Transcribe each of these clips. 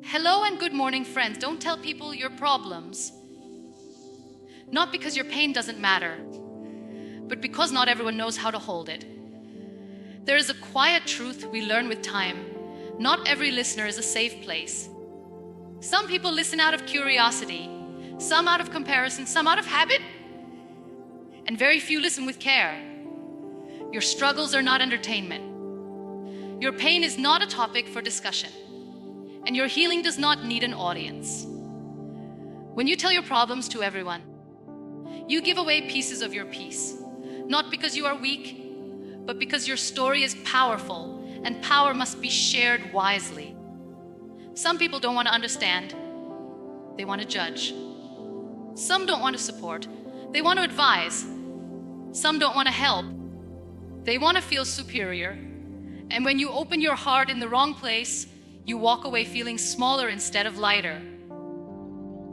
Hello and good morning, friends. Don't tell people your problems. Not because your pain doesn't matter, but because not everyone knows how to hold it. There is a quiet truth we learn with time. Not every listener is a safe place. Some people listen out of curiosity, some out of comparison, some out of habit, and very few listen with care. Your struggles are not entertainment. Your pain is not a topic for discussion. And your healing does not need an audience. When you tell your problems to everyone, you give away pieces of your peace, not because you are weak, but because your story is powerful, and power must be shared wisely. Some people don't want to understand, they want to judge. Some don't want to support, they want to advise. Some don't want to help, they want to feel superior. And when you open your heart in the wrong place, you walk away feeling smaller instead of lighter.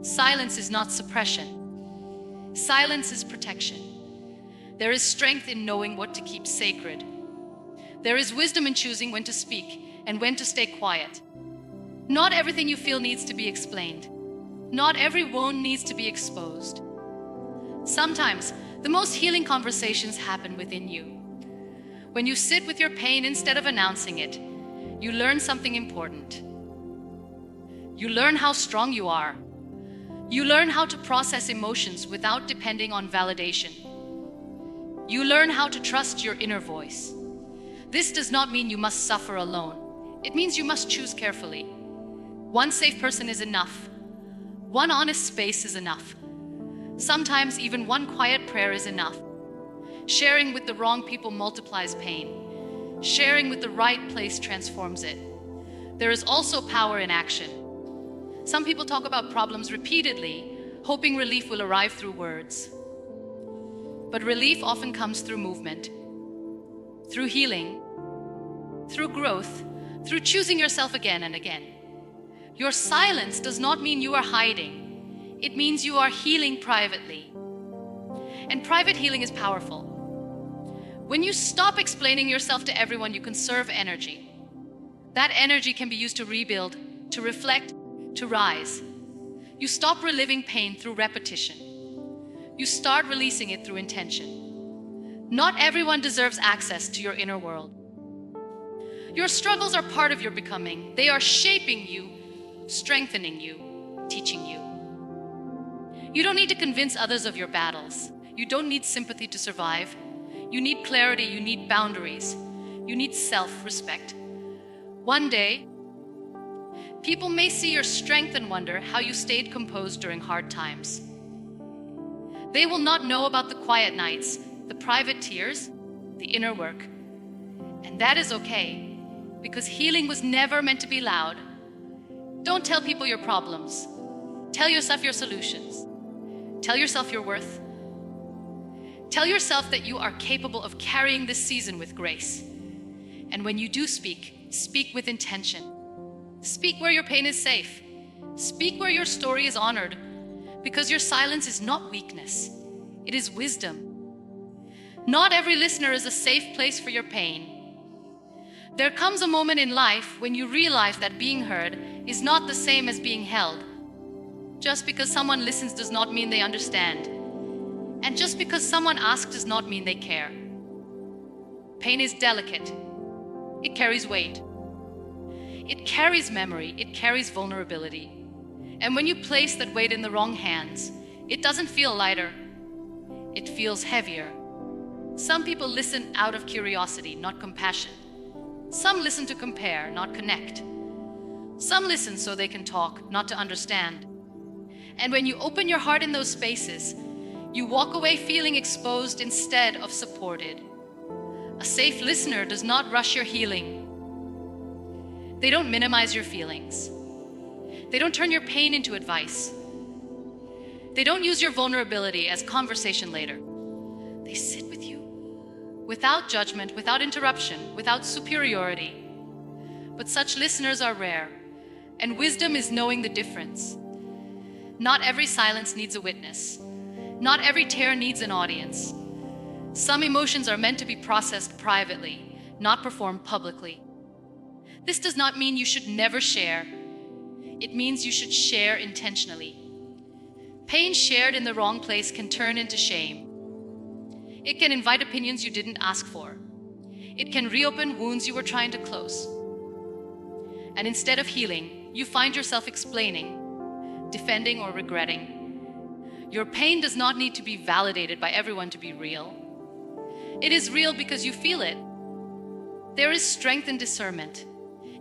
Silence is not suppression. Silence is protection. There is strength in knowing what to keep sacred. There is wisdom in choosing when to speak and when to stay quiet. Not everything you feel needs to be explained. Not every wound needs to be exposed. Sometimes, the most healing conversations happen within you. When you sit with your pain instead of announcing it, you learn something important. You learn how strong you are. You learn how to process emotions without depending on validation. You learn how to trust your inner voice. This does not mean you must suffer alone. It means you must choose carefully. One safe person is enough. One honest space is enough. Sometimes even one quiet prayer is enough. Sharing with the wrong people multiplies pain. Sharing with the right place transforms it. There is also power in action. Some people talk about problems repeatedly, hoping relief will arrive through words. But relief often comes through movement, through healing, through growth, through choosing yourself again and again. Your silence does not mean you are hiding. It means you are healing privately. And private healing is powerful. When you stop explaining yourself to everyone, you conserve energy. That energy can be used to rebuild, to reflect, to rise. You stop reliving pain through repetition. You start releasing it through intention. Not everyone deserves access to your inner world. Your struggles are part of your becoming. They are shaping you, strengthening you, teaching you. You don't need to convince others of your battles. You don't need sympathy to survive. You need clarity, you need boundaries, you need self-respect. One day, people may see your strength and wonder how you stayed composed during hard times. They will not know about the quiet nights, the private tears, the inner work. And that is okay, because healing was never meant to be loud. Don't tell people your problems. Tell yourself your solutions. Tell yourself your worth. Tell yourself that you are capable of carrying this season with grace. And when you do speak, speak with intention. Speak where your pain is safe. Speak where your story is honored, because your silence is not weakness, it is wisdom. Not every listener is a safe place for your pain. There comes a moment in life when you realize that being heard is not the same as being held. Just because someone listens does not mean they understand. And just because someone asks does not mean they care. Pain is delicate. It carries weight. It carries memory. It carries vulnerability. And when you place that weight in the wrong hands, it doesn't feel lighter. It feels heavier. Some people listen out of curiosity, not compassion. Some listen to compare, not connect. Some listen so they can talk, not to understand. And when you open your heart in those spaces, you walk away feeling exposed instead of supported. A safe listener does not rush your healing. They don't minimize your feelings. They don't turn your pain into advice. They don't use your vulnerability as conversation later. They sit with you without judgment, without interruption, without superiority. But such listeners are rare, and wisdom is knowing the difference. Not every silence needs a witness. Not every tear needs an audience. Some emotions are meant to be processed privately, not performed publicly. This does not mean you should never share. It means you should share intentionally. Pain shared in the wrong place can turn into shame. It can invite opinions you didn't ask for. It can reopen wounds you were trying to close. And instead of healing, you find yourself explaining, defending, or regretting. Your pain does not need to be validated by everyone to be real. It is real because you feel it. There is strength in discernment,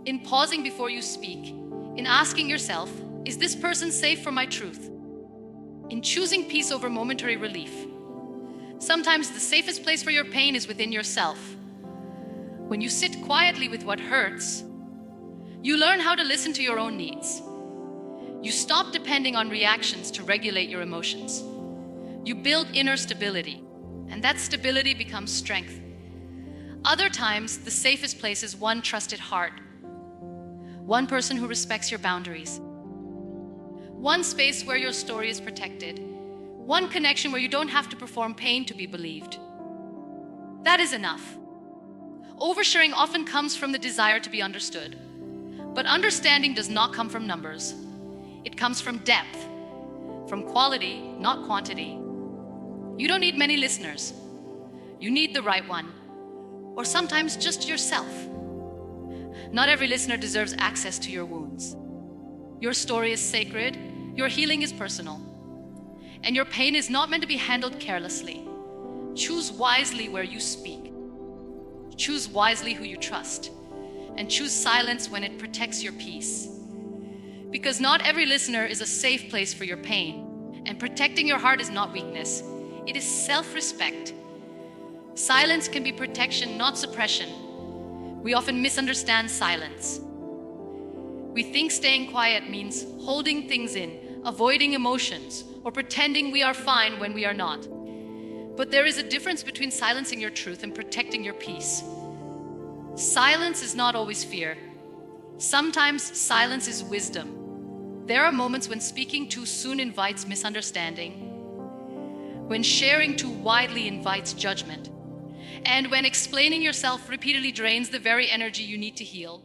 in pausing before you speak, in asking yourself, is this person safe for my truth? In choosing peace over momentary relief. Sometimes the safest place for your pain is within yourself. When you sit quietly with what hurts, you learn how to listen to your own needs. You stop depending on reactions to regulate your emotions. You build inner stability, and that stability becomes strength. Other times, the safest place is one trusted heart, one person who respects your boundaries, one space where your story is protected, one connection where you don't have to perform pain to be believed. That is enough. Oversharing often comes from the desire to be understood. But understanding does not come from numbers. It comes from depth, from quality, not quantity. You don't need many listeners. You need the right one, or sometimes just yourself. Not every listener deserves access to your wounds. Your story is sacred, your healing is personal, and your pain is not meant to be handled carelessly. Choose wisely where you speak. Choose wisely who you trust. And choose silence when it protects your peace. Because not every listener is a safe place for your pain. And protecting your heart is not weakness. It is self-respect. Silence can be protection, not suppression. We often misunderstand silence. We think staying quiet means holding things in, avoiding emotions, or pretending we are fine when we are not. But there is a difference between silencing your truth and protecting your peace. Silence is not always fear. Sometimes silence is wisdom. There are moments when speaking too soon invites misunderstanding, when sharing too widely invites judgment, and when explaining yourself repeatedly drains the very energy you need to heal.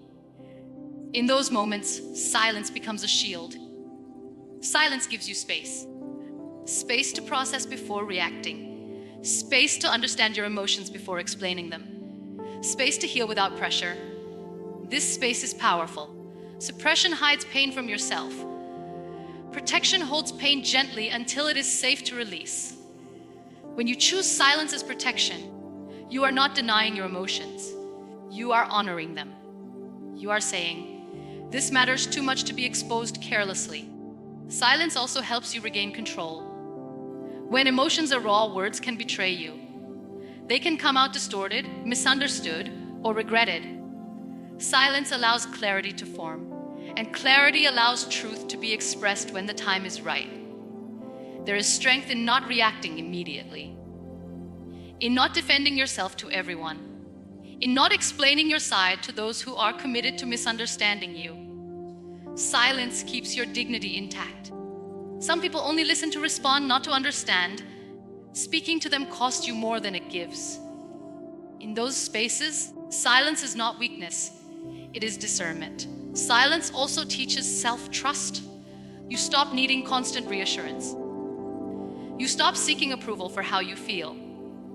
In those moments, silence becomes a shield. Silence gives you space. Space to process before reacting. Space to understand your emotions before explaining them. Space to heal without pressure. This space is powerful. Suppression hides pain from yourself. Protection holds pain gently until it is safe to release. When you choose silence as protection, you are not denying your emotions. You are honoring them. You are saying, this matters too much to be exposed carelessly. Silence also helps you regain control. When emotions are raw, words can betray you. They can come out distorted, misunderstood, or regretted. Silence allows clarity to form, and clarity allows truth to be expressed when the time is right. There is strength in not reacting immediately, in not defending yourself to everyone, in not explaining your side to those who are committed to misunderstanding you. Silence keeps your dignity intact. Some people only listen to respond, not to understand. Speaking to them costs you more than it gives. In those spaces, silence is not weakness, it is discernment. Silence also teaches self-trust. You stop needing constant reassurance. You stop seeking approval for how you feel.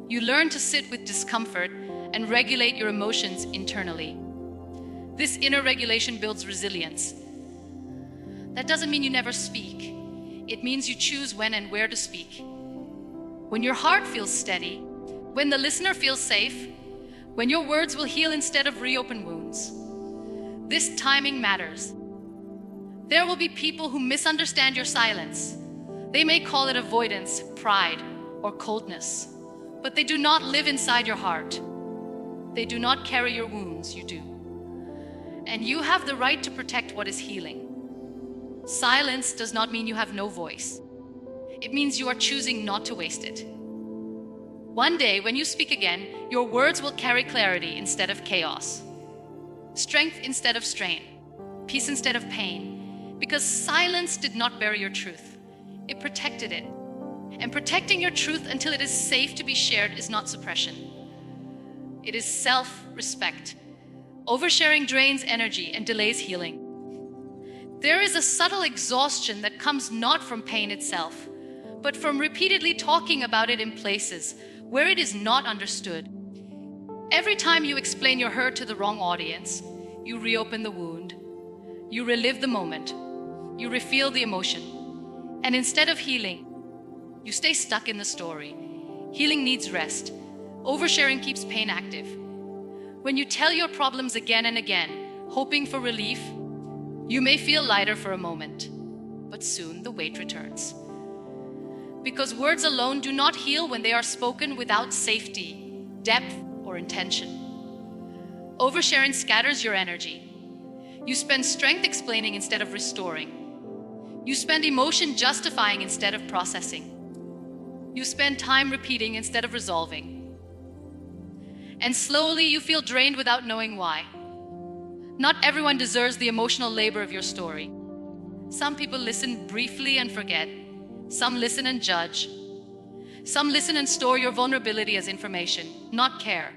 You learn to sit with discomfort and regulate your emotions internally. This inner regulation builds resilience. That doesn't mean you never speak. It means you choose when and where to speak. When your heart feels steady, when the listener feels safe, when your words will heal instead of reopen wounds. This timing matters. There will be people who misunderstand your silence. They may call it avoidance, pride, or coldness, but they do not live inside your heart. They do not carry your wounds, you do. And you have the right to protect what is healing. Silence does not mean you have no voice. It means you are choosing not to waste it. One day, when you speak again, your words will carry clarity instead of chaos, strength instead of strain, peace instead of pain, because silence did not bury your truth. It protected it. And protecting your truth until it is safe to be shared is not suppression. It is self-respect. Oversharing drains energy and delays healing. There is a subtle exhaustion that comes not from pain itself, but from repeatedly talking about it in places where it is not understood. Every time you explain your hurt to the wrong audience, you reopen the wound, you relive the moment, you refeel the emotion, and instead of healing, you stay stuck in the story. Healing needs rest. Oversharing keeps pain active. When you tell your problems again and again, hoping for relief, you may feel lighter for a moment, but soon the weight returns. Because words alone do not heal when they are spoken without safety, depth, or intention. Oversharing scatters your energy. You spend strength explaining instead of restoring. You spend emotion justifying instead of processing. You spend time repeating instead of resolving. And slowly you feel drained without knowing why. Not everyone deserves the emotional labor of your story. Some people listen briefly and forget. Some listen and judge. Some listen and store your vulnerability as information, not care.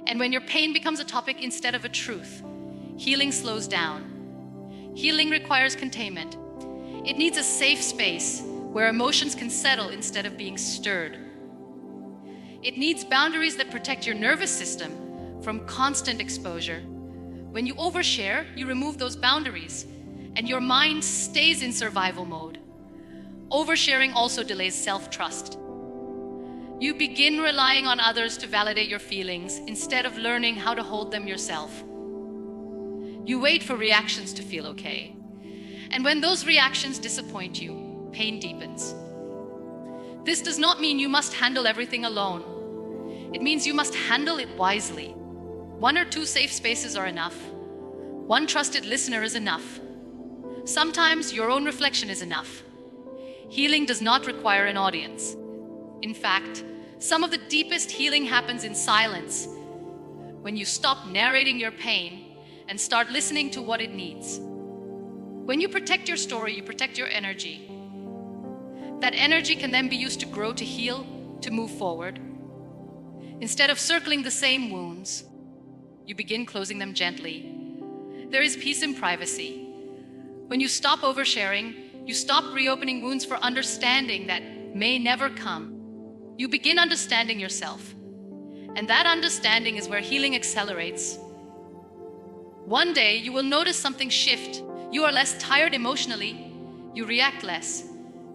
And when your pain becomes a topic instead of a truth, healing slows down. Healing requires containment. It needs a safe space where emotions can settle instead of being stirred. It needs boundaries that protect your nervous system from constant exposure. When you overshare, you remove those boundaries, and your mind stays in survival mode. Oversharing also delays self-trust. You begin relying on others to validate your feelings instead of learning how to hold them yourself. You wait for reactions to feel okay. And when those reactions disappoint you, pain deepens. This does not mean you must handle everything alone. It means you must handle it wisely. 1 or 2 safe spaces are enough. 1 trusted listener is enough. Sometimes your own reflection is enough. Healing does not require an audience. In fact, some of the deepest healing happens in silence, when you stop narrating your pain and start listening to what it needs. When you protect your story, you protect your energy. That energy can then be used to grow, to heal, to move forward. Instead of circling the same wounds, you begin closing them gently. There is peace in privacy. When you stop oversharing, you stop reopening wounds for understanding that may never come. You begin understanding yourself. And that understanding is where healing accelerates. One day, you will notice something shift. You are less tired emotionally. You react less.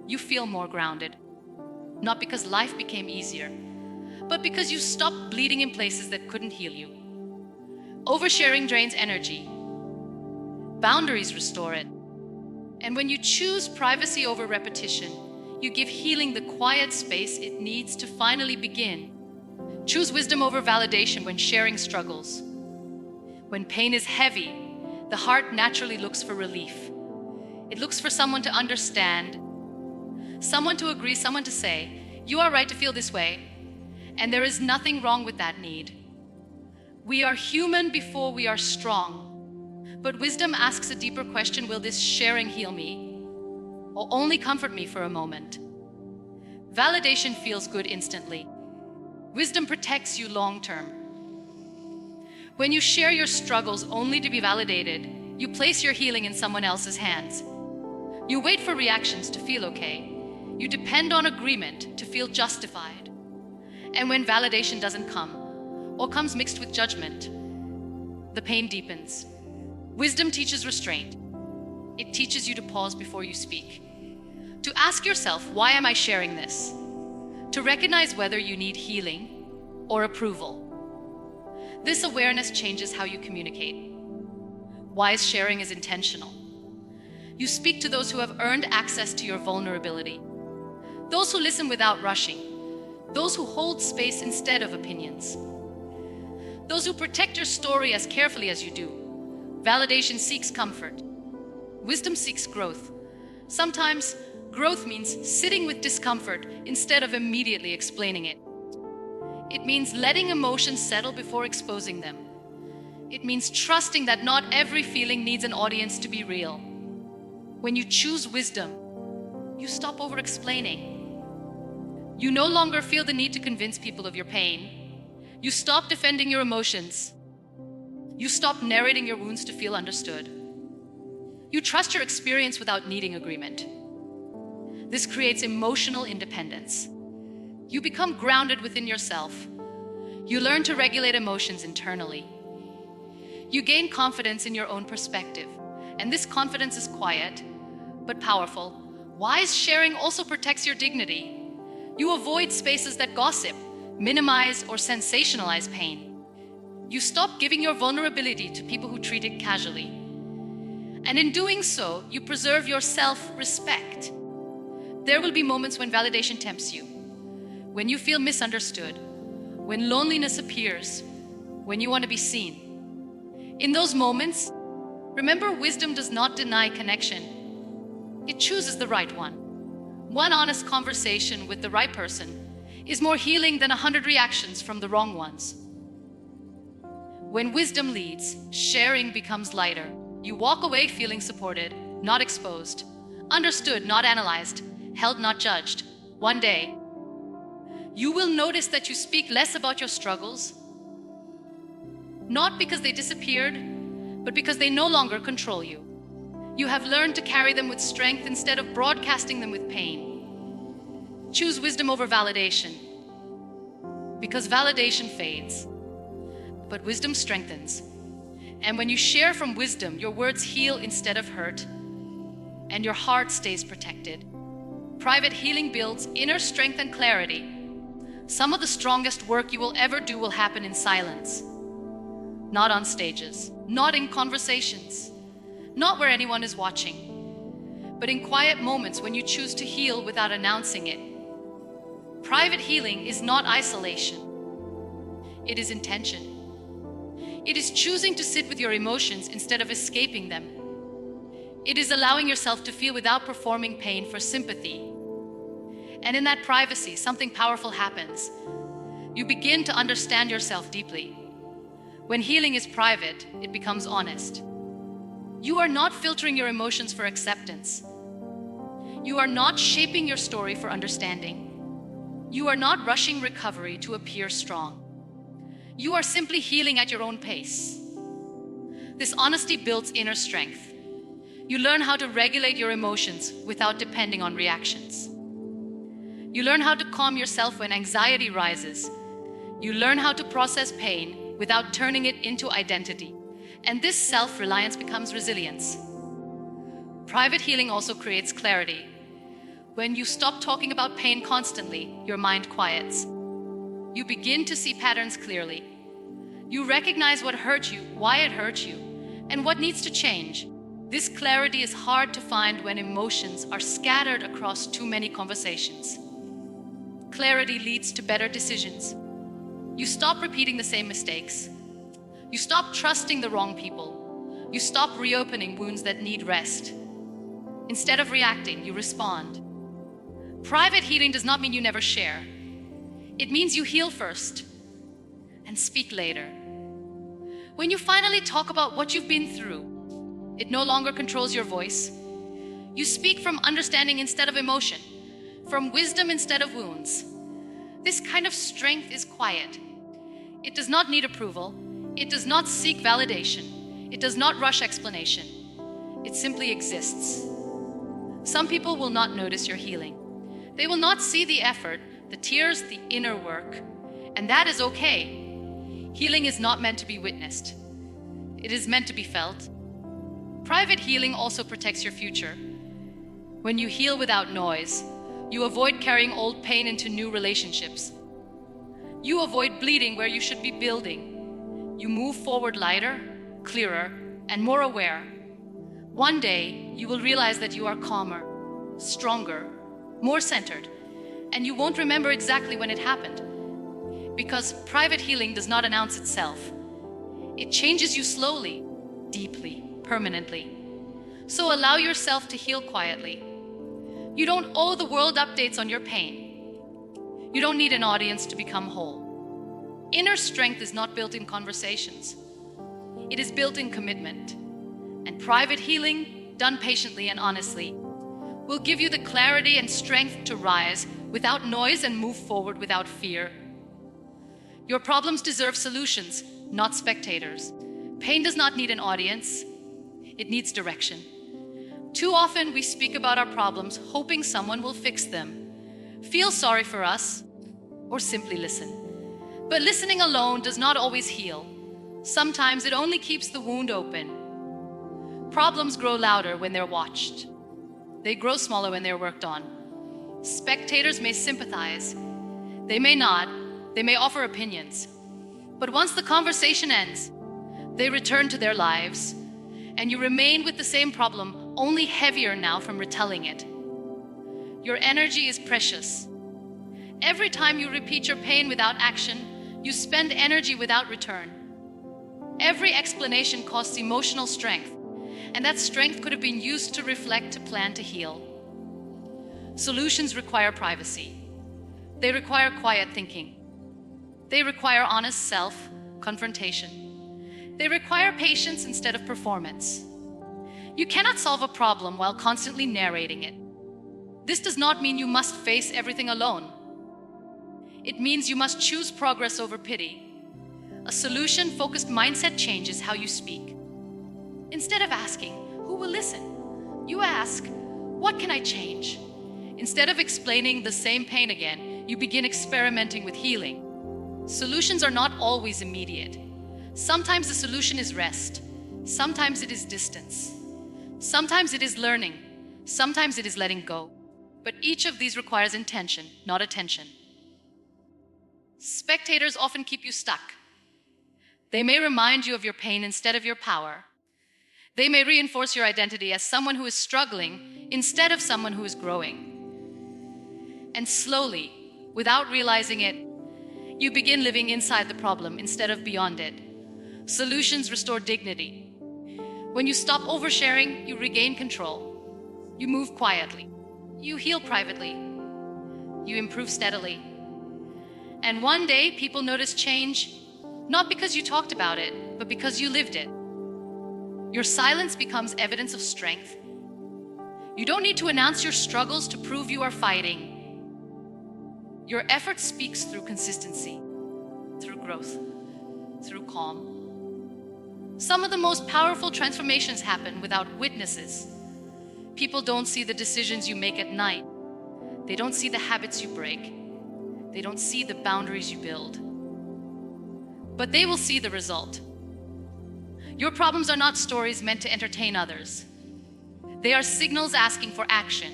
You feel more grounded. Not because life became easier, but because you stopped bleeding in places that couldn't heal you. Oversharing drains energy. Boundaries restore it. And when you choose privacy over repetition, you give healing the quiet space it needs to finally begin. Choose wisdom over validation when sharing struggles. When pain is heavy, the heart naturally looks for relief. It looks for someone to understand, someone to agree, someone to say, "You are right to feel this way," and there is nothing wrong with that need. We are human before we are strong. But wisdom asks a deeper question: will this sharing heal me, or only comfort me for a moment? Validation feels good instantly. Wisdom protects you long term. When you share your struggles only to be validated, you place your healing in someone else's hands. You wait for reactions to feel okay. You depend on agreement to feel justified. And when validation doesn't come, or comes mixed with judgment, the pain deepens. Wisdom teaches restraint. It teaches you to pause before you speak. To ask yourself, why am I sharing this? To recognize whether you need healing or approval. This awareness changes how you communicate. Wise sharing is intentional. You speak to those who have earned access to your vulnerability. Those who listen without rushing. Those who hold space instead of opinions. Those who protect your story as carefully as you do. Validation seeks comfort. Wisdom seeks growth. Sometimes growth means sitting with discomfort instead of immediately explaining it. It means letting emotions settle before exposing them. It means trusting that not every feeling needs an audience to be real. When you choose wisdom, you stop over-explaining. You no longer feel the need to convince people of your pain. You stop defending your emotions. You stop narrating your wounds to feel understood. You trust your experience without needing agreement. This creates emotional independence. You become grounded within yourself. You learn to regulate emotions internally. You gain confidence in your own perspective, and this confidence is quiet but powerful. Wise sharing also protects your dignity. You avoid spaces that gossip, minimize, or sensationalize pain. You stop giving your vulnerability to people who treat it casually. And in doing so, you preserve your self-respect. There will be moments when validation tempts you, when you feel misunderstood, when loneliness appears, when you want to be seen. In those moments, remember, wisdom does not deny connection. It chooses the right one. One honest conversation with the right person is more healing than 100 reactions from the wrong ones. When wisdom leads, sharing becomes lighter. You walk away feeling supported, not exposed, understood, not analyzed, held, not judged. One day, you will notice that you speak less about your struggles, not because they disappeared, but because they no longer control you. You have learned to carry them with strength instead of broadcasting them with pain. Choose wisdom over validation, because validation fades, but wisdom strengthens. And when you share from wisdom, your words heal instead of hurt, and your heart stays protected. Private healing builds inner strength and clarity. Some of the strongest work you will ever do will happen in silence, not on stages, not in conversations, not where anyone is watching, but in quiet moments when you choose to heal without announcing it. Private healing is not isolation. It is intention. It is choosing to sit with your emotions instead of escaping them. It is allowing yourself to feel without performing pain for sympathy. And in that privacy, something powerful happens. You begin to understand yourself deeply. When healing is private, it becomes honest. You are not filtering your emotions for acceptance. You are not shaping your story for understanding. You are not rushing recovery to appear strong. You are simply healing at your own pace. This honesty builds inner strength. You learn how to regulate your emotions without depending on reactions. You learn how to calm yourself when anxiety rises. You learn how to process pain without turning it into identity. And this self-reliance becomes resilience. Private healing also creates clarity. When you stop talking about pain constantly, your mind quiets. You begin to see patterns clearly. You recognize what hurt you, why it hurt you, and what needs to change. This clarity is hard to find when emotions are scattered across too many conversations. Clarity leads to better decisions. You stop repeating the same mistakes. You stop trusting the wrong people. You stop reopening wounds that need rest. Instead of reacting, you respond. Private healing does not mean you never share. It means you heal first and speak later. When you finally talk about what you've been through, it no longer controls your voice. You speak from understanding instead of emotion, from wisdom instead of wounds. This kind of strength is quiet. It does not need approval. It does not seek validation. It does not rush explanation. It simply exists. Some people will not notice your healing. They will not see the effort, the tears, the inner work, and that is okay. Healing is not meant to be witnessed. It is meant to be felt. Private healing also protects your future. When you heal without noise, you avoid carrying old pain into new relationships. You avoid bleeding where you should be building. You move forward lighter, clearer, and more aware. One day, you will realize that you are calmer, stronger, more centered, and you won't remember exactly when it happened. Because private healing does not announce itself. It changes you slowly, deeply, permanently. So allow yourself to heal quietly. You don't owe the world updates on your pain. You don't need an audience to become whole. Inner strength is not built in conversations. It is built in commitment. And private healing, done patiently and honestly, will give you the clarity and strength to rise without noise and move forward without fear. Your problems deserve solutions, not spectators. Pain does not need an audience. It needs direction. Too often we speak about our problems hoping someone will fix them, feel sorry for us, or simply listen. But listening alone does not always heal. Sometimes it only keeps the wound open. Problems grow louder when they're watched. They grow smaller when they're worked on. Spectators may sympathize. They may not. They may offer opinions. But once the conversation ends, they return to their lives, and you remain with the same problem, only heavier now from retelling it. Your energy is precious. Every time you repeat your pain without action, you spend energy without return. Every explanation costs emotional strength, and that strength could have been used to reflect, to plan, to heal. Solutions require privacy. They require quiet thinking. They require honest self-confrontation. They require patience instead of performance. You cannot solve a problem while constantly narrating it. This does not mean you must face everything alone. It means you must choose progress over pity. A solution-focused mindset changes how you speak. Instead of asking, who will listen? You ask, what can I change? Instead of explaining the same pain again, you begin experimenting with healing. Solutions are not always immediate. Sometimes the solution is rest. Sometimes it is distance. Sometimes it is learning. Sometimes it is letting go. But each of these requires intention, not attention. Spectators often keep you stuck. They may remind you of your pain instead of your power. They may reinforce your identity as someone who is struggling instead of someone who is growing. And slowly, without realizing it, you begin living inside the problem instead of beyond it. Solutions restore dignity. When you stop oversharing, you regain control. You move quietly. You heal privately. You improve steadily. And one day, people notice change, not because you talked about it, but because you lived it. Your silence becomes evidence of strength. You don't need to announce your struggles to prove you are fighting. Your effort speaks through consistency, through growth, through calm. Some of the most powerful transformations happen without witnesses. People don't see the decisions you make at night. They don't see the habits you break. They don't see the boundaries you build. But they will see the result. Your problems are not stories meant to entertain others. They are signals asking for action.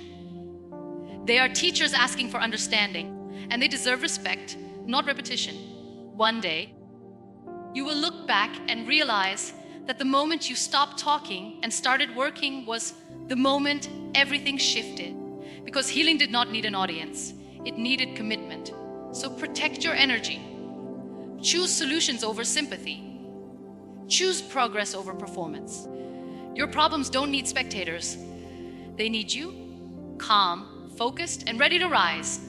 They are teachers asking for understanding, and they deserve respect, not repetition. One day, you will look back and realize that the moment you stopped talking and started working was the moment everything shifted. Because healing did not need an audience, it needed commitment. So protect your energy. Choose solutions over sympathy. Choose progress over performance. Your problems don't need spectators. They need you, calm, focused, and ready to rise.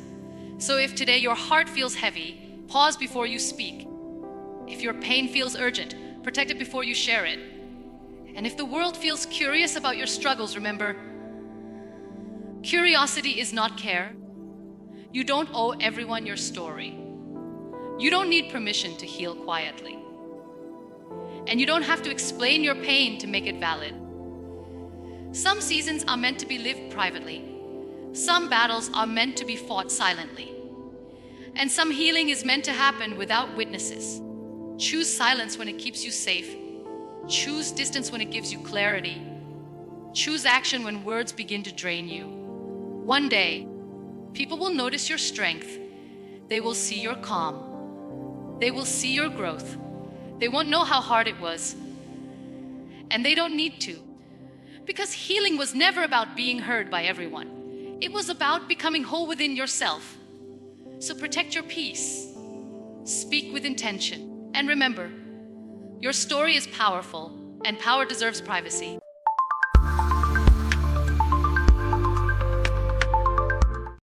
So if today your heart feels heavy, pause before you speak. If your pain feels urgent, protect it before you share it. And if the world feels curious about your struggles, remember, curiosity is not care. You don't owe everyone your story. You don't need permission to heal quietly. And you don't have to explain your pain to make it valid. Some seasons are meant to be lived privately. Some battles are meant to be fought silently. And some healing is meant to happen without witnesses. Choose silence when it keeps you safe. Choose distance when it gives you clarity. Choose action when words begin to drain you. One day, people will notice your strength. They will see your calm. They will see your growth. They won't know how hard it was. And they don't need to. Because healing was never about being heard by everyone. It was about becoming whole within yourself. So protect your peace. Speak with intention. And remember, your story is powerful, and power deserves privacy.